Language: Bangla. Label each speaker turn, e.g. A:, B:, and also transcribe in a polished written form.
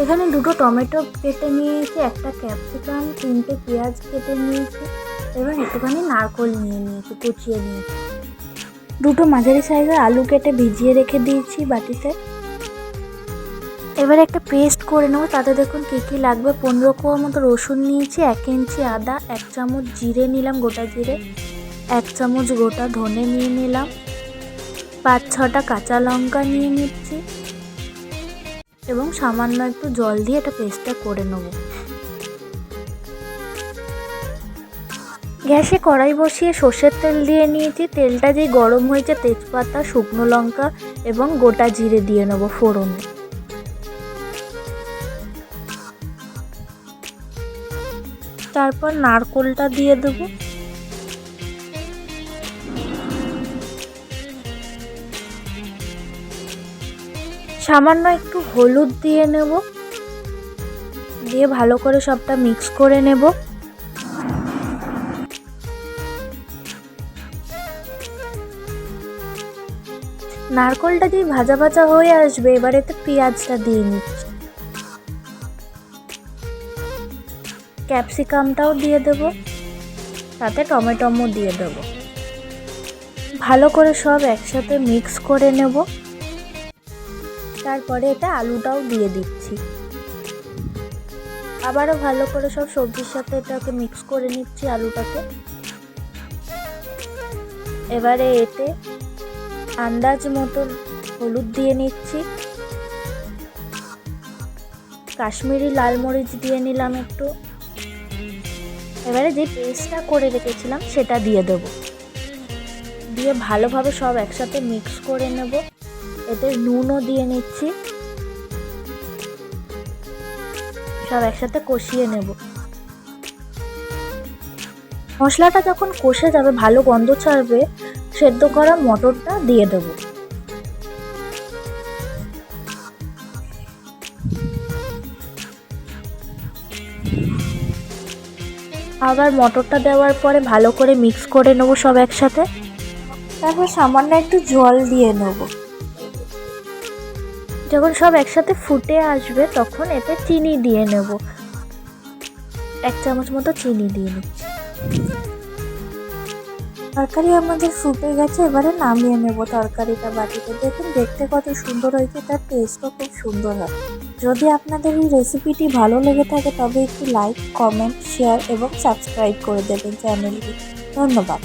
A: এখানে দুটো টমেটো কেটে নিয়েছি, একটা ক্যাপসিকাম, 3টে পেঁয়াজ কেটে নিয়েছি এবং একটুখানি নারকোল নিয়ে নিয়েছি, কুচিয়ে নিয়েছি। দুটো মাঝারি সাইজের আলু কেটে ভিজিয়ে রেখে দিয়েছি বাটিতে। এবার একটা পেস্ট করে নেবো। তাতে দেখুন কী কী লাগবে। 15 কোয়া মতো রসুন নিয়েছি, 1 ইঞ্চি আদা, 1 চামচ জিরে নিলাম, গোটা জিরে, 1 চামচ গোটা ধনে নিয়ে নিলাম, 5-6টা কাঁচা লঙ্কা নিয়ে নিচ্ছি এবং সামান্য একটু জল দিয়ে এটা পেস্টটা করে নেব। গ্যাসে কড়াই বসিয়ে সর্ষের তেল দিয়ে নিয়েছি। তেলটা যেই গরম হয়েছে তেজপাতা, শুকনো লঙ্কা এবং গোটা জিরে দিয়ে নেব ফোড়নে। তারপর নারকোলটা দিয়ে দেব। সামান্য একটু হলুদ দিয়ে নেব, দিয়ে ভালো করে সবটা মিক্স করে নেব। নারকোলটা যেই ভাজা ভাজা হয়ে আসবে এবার এতে পেঁয়াজটা দিয়ে নিচ্ছি, ক্যাপসিকামটাও দিয়ে দেব, সাথে টমেটোও দিয়ে দেব। ভালো করে সব একসাথে মিক্স করে নেব। তারপরে এটা আলুটাও দিয়ে দিচ্ছি। আবারও ভালো করে সব সবজির সাথে এটাকে মিক্স করে নিচ্ছি আলুটাকে। এবারে এতে আন্দাজ মতন হলুদ দিয়ে নিচ্ছি, কাশ্মীরি লাল মরিচ দিয়ে নিলাম একটু। এবারে যে পেস্টটা করে রেখেছিলাম সেটা দিয়ে দেব, দিয়ে ভালোভাবে সব একসাথে মিক্স করে নেব। এতে নুনও দিয়ে নিচ্ছি, সব একসাথে কষিয়ে নেব। মশলাটা যখন কষে যাবে, ভালো গন্ধ ছাড়বে, সেদ্ধ করা মটরটা দিয়ে দেব। আবার মটরটা দেওয়ার পরে ভালো করে মিক্স করে নেব সব একসাথে। তারপর সামান্য একটু জল দিয়ে নেব। যখন সব একসাথে ফুটে আসবে তখন এতে চিনি দিয়ে নেব, 1 চামচ মতো চিনি দিয়ে নিচ্ছি। তরকারি আমাদের ফুটে গেছে, এবারে নামিয়ে নেব তরকারিটা বাটিতে। দেখুন দেখতে কত সুন্দর হয়েছে, তার টেস্টও খুব সুন্দর হয়। যদি আপনাদের এই রেসিপিটি ভালো লেগে থাকে তবে একটু লাইক, কমেন্ট, শেয়ার এবং সাবস্ক্রাইব করে দেবেন চ্যানেলটি। ধন্যবাদ।